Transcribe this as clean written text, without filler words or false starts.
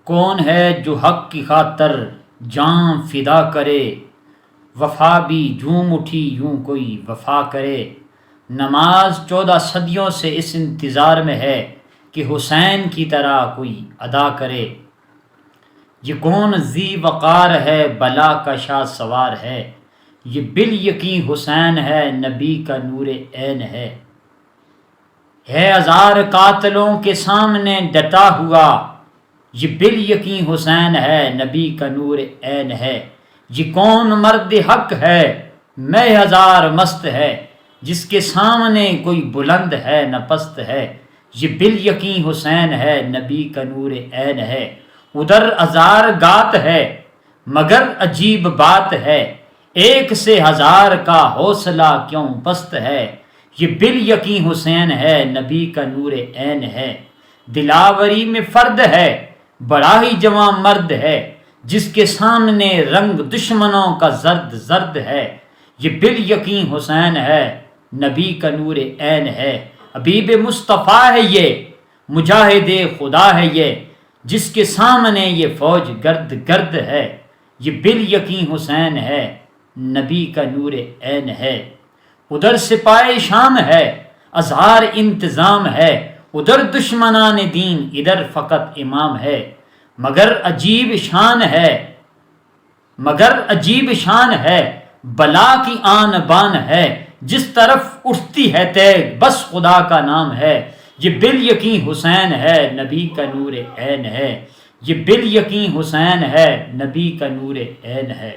کون ہے جو حق کی خاطر جان فدا کرے، وفا بھی جھوم اٹھی یوں کوئی وفا کرے۔ نماز 14 صدیوں سے اس انتظار میں ہے کہ حسین کی طرح کوئی ادا کرے۔ یہ کون ذی وقار ہے بلا کا شاہ سوار ہے، یہ بالیقین حسین ہے نبی کا نور عین ہے۔ ہزار قاتلوں کے سامنے ڈٹا ہوا، یہ بالیقین حسین ہے نبی کا نور عین ہے۔ یہ کون مرد حق ہے میں ہزار مست ہے، جس کے سامنے کوئی بلند ہے نہ پست ہے۔ یہ بالیقین حسین ہے نبی کا نور عین ہے۔ ادھر ہزار گات ہے مگر عجیب بات ہے، ایک سے ہزار کا حوصلہ کیوں پست ہے۔ یہ بالیقین حسین ہے نبی کا نور عین ہے۔ دلاوری میں فرد ہے بڑا ہی جواں مرد ہے، جس کے سامنے رنگ دشمنوں کا زرد زرد ہے۔ یہ بالیقین حسین ہے نبی کا نور عین ہے۔ حبیب مصطفیٰ ہے یہ، مجاہد خدا ہے یہ، جس کے سامنے یہ فوج گرد گرد ہے۔ یہ بالیقین حسین ہے نبی کا نور عین ہے۔ ادھر سپاہ شام ہے اظہار انتظام ہے، ادھر دشمنان دین ادھر فقط امام ہے۔ مگر عجیب شان ہے بلا کی آن بان ہے، جس طرف اٹھتی ہے تیغ بس خدا کا نام ہے۔ یہ بالیقین حسین ہے نبی کا نور عین ہے۔ یہ بالیقین حسین ہے نبی کا نور عین ہے۔